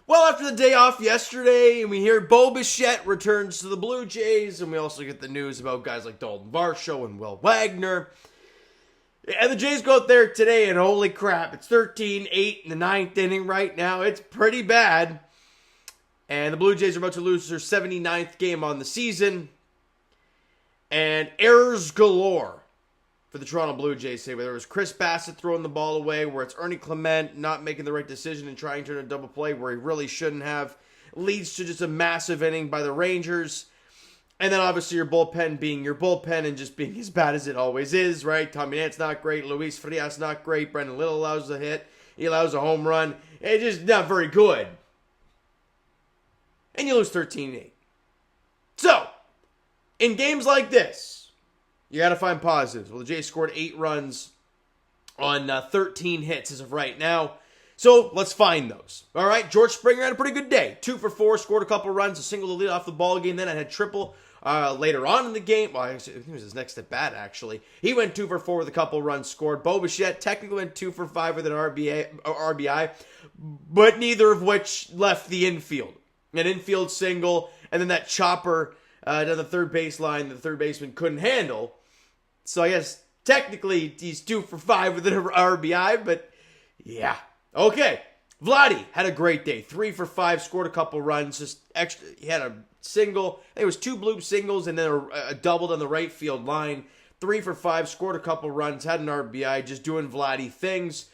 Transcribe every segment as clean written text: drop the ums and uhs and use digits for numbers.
Well, after the day off yesterday, and we hear Bo Bichette returns to the Blue Jays, and we also get the news about guys like Dalton Varsho and Will Wagner. And the Jays go out there today, and holy crap, it's 13-8 in the ninth inning right now. It's pretty bad. And the Blue Jays are about to lose their 79th game on the season. And errors galore for the Toronto Blue Jays today. Whether it was Chris Bassett throwing the ball away, where it's Ernie Clement not making the right decision and trying to turn a double play where he really shouldn't have, leads to just a massive inning by the Rangers. And then obviously your bullpen being your bullpen and just being as bad as it always is, right? Tommy Nant's not great. Luis Frias not great. Brendan Little allows a hit. He allows a home run. It's just not very good. And you lose 13-8. So, in games like this, you got to find positives. Well, the Jays scored 8 runs on 13 hits as of right now. So, let's find those. All right, George Springer had a pretty good day. 2 for 4, scored a couple runs, a single to lead off the ball game. Then I had triple later on in the game. Well, I think it was his next at bat, actually. He went 2 for 4 with a couple runs scored. Bo Bichette technically went 2 for 5 with an RBI, but neither of which left the infield. An infield single, and then that chopper down the third baseline the third baseman couldn't handle. So I guess technically he's 2 for 5 with an RBI, but yeah. Okay. Vladdy had a great day. 3 for 5, scored a couple runs. Just extra. He had a single. I think it was 2 bloop singles and then a doubled on the right field line. 3 for 5, scored a couple runs, had an RBI, just doing Vladdy things.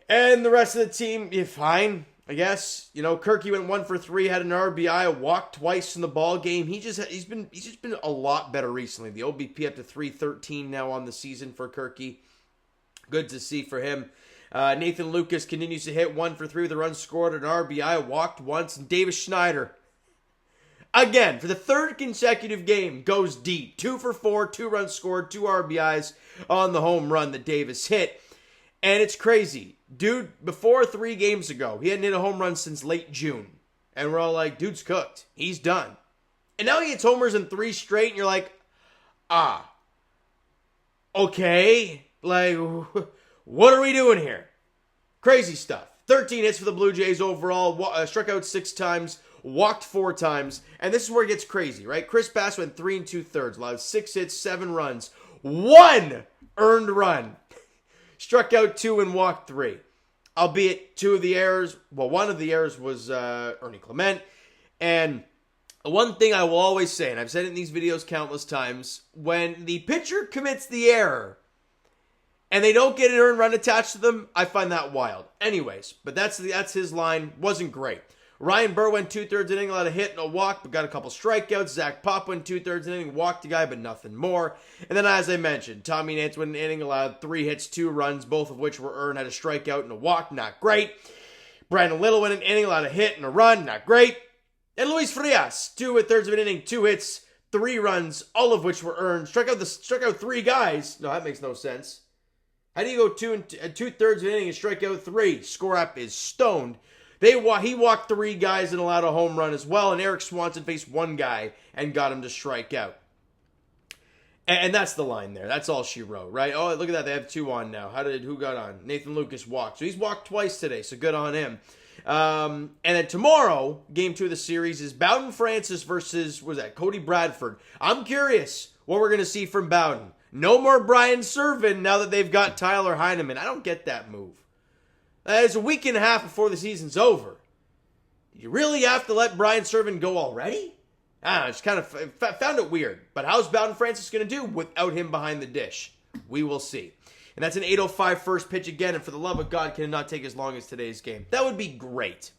And the rest of the team, fine. I guess, Kirky went 1 for 3, had an RBI, walked twice in the ball game. He's just been a lot better recently. The OBP up to 313 now on the season for Kirky. Good to see for him. Nathan Lucas continues to hit 1 for 3 with a run scored, an RBI, walked once. And Davis Schneider, again, for the third consecutive game, goes deep. 2 for 4, 2 runs scored, 2 RBIs on the home run that Davis hit. And it's crazy. Dude, before 3 games ago, he hadn't hit a home run since late June. And we're all like, dude's cooked. He's done. And now he hits homers in 3 straight, and you're like, okay. Like, what are we doing here? Crazy stuff. 13 hits for the Blue Jays overall. Struck out 6 times. Walked 4 times. And this is where it gets crazy, right? Chris Bass went 3 2/3. Allowed 6 hits, 7 runs. 1 earned run. Struck out 2 and walked 3. Albeit 2 of the errors, one of the errors was Ernie Clement. And one thing I will always say, and I've said it in these videos countless times, when the pitcher commits the error and they don't get an earned run attached to them, I find that wild. Anyways, but that's his line. Wasn't great. Ryan Burr went 2/3 inning, allowed a hit and a walk, but got a couple strikeouts. Zach Pop went 2/3 inning, walked a guy, but nothing more. And then, as I mentioned, Tommy Nance went an inning, allowed 3 hits, 2 runs, both of which were earned, had a strikeout and a walk, not great. Brandon Little went an inning, allowed a hit and a run, not great. And Luis Frias, 2 1/3 of an inning, 2 hits, 3 runs, all of which were earned. Struck out 3 guys. No, that makes no sense. How do you go 2 2/3 of an inning and strike out 3? Score app is stoned. He walked 3 guys and allowed a home run as well, and Eric Swanson faced 1 guy and got him to strike out. And that's the line there. That's all she wrote, right? Oh, look at that. They have 2 on now. Who got on? Nathan Lucas walked. So he's walked twice today, so good on him. And then tomorrow, game 2 of the series is Bowden Francis versus, Cody Bradford. I'm curious what we're going to see from Bowden. No more Brian Serven now that they've got Tyler Heineman. I don't get that move. It's a week and a half before the season's over. You really have to let Brian Serven go already? I don't know, I just kind of found it weird. But how's Bowden Francis going to do without him behind the dish? We will see. And that's an 8:05 first pitch again. And for the love of God, can it not take as long as today's game? That would be great.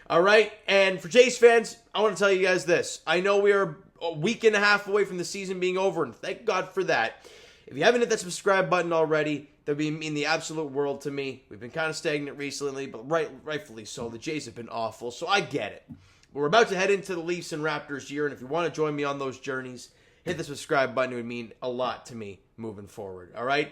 All right? And for Jays fans, I want to tell you guys this. I know we are a week and a half away from the season being over, and thank God for that. If you haven't hit that subscribe button already, that would mean the absolute world to me. We've been kind of stagnant recently, but rightfully so. The Jays have been awful, so I get it. We're about to head into the Leafs and Raptors year, and if you want to join me on those journeys, hit the subscribe button. It would mean a lot to me moving forward, all right?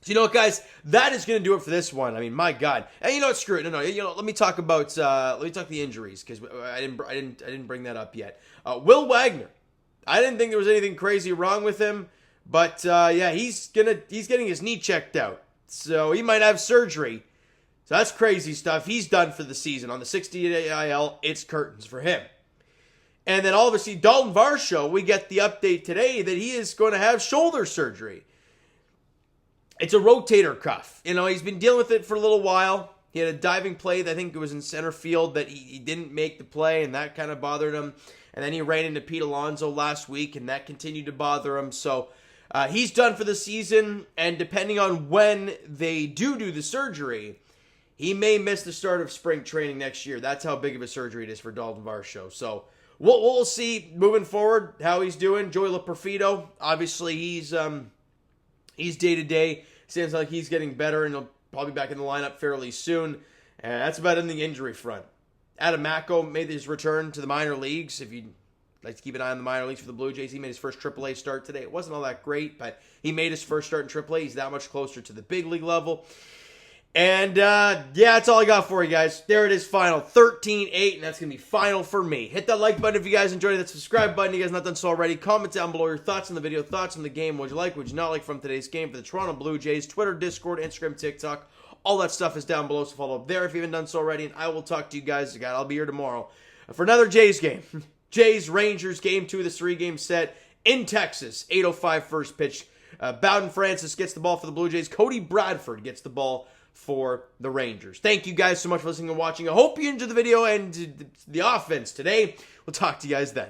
So you know what, guys? That is going to do it for this one. I mean, my God. And you know what? Screw it. No. Let me talk about the injuries, because I didn't bring that up yet. Will Wagner. I didn't think there was anything crazy wrong with him. But, he's getting his knee checked out. So he might have surgery So that's crazy stuff. He's done for the season. On the 60-day IL, it's curtains for him. And then obviously, Dalton Varsho, we get the update today that he is going to have shoulder surgery. It's a rotator cuff. You know, he's been dealing with it for a little while. He had a diving play that I think it was in center field that he didn't make the play, and that kind of bothered him. And then he ran into Pete Alonso last week, and that continued to bother him. So he's done for the season, and depending on when they do the surgery, he may miss the start of spring training next year. That's how big of a surgery it is for Dalton Varsho. So we'll see moving forward how he's doing. Joey LaPerfido, obviously he's day-to-day. Seems like he's getting better, and he'll probably be back in the lineup fairly soon. And that's about in the injury front. Adam Macko made his return to the minor leagues. If you'd like to keep an eye on the minor leagues for the Blue Jays, he made his first AAA start today. It wasn't all that great, but he made his first start in AAA. He's that much closer to the big league level. And, yeah, that's all I got for you guys. There it is, final 13-8, and that's going to be final for me. Hit that like button if you guys enjoyed it. That subscribe button if you guys not done so already. Comment down below your thoughts on the video, thoughts on the game. What you like, what you not like from today's game for the Toronto Blue Jays. Twitter, Discord, Instagram, TikTok. All that stuff is down below, so follow up there if you haven't done so already. And I will talk to you guys again. I'll be here tomorrow for another Jays game. Jays-Rangers, Game 2 of this 3-game set in Texas. 8:05 first pitch. Bowden Francis gets the ball for the Blue Jays. Cody Bradford gets the ball for the Rangers. Thank you guys so much for listening and watching. I hope you enjoyed the video and the offense today. We'll talk to you guys then.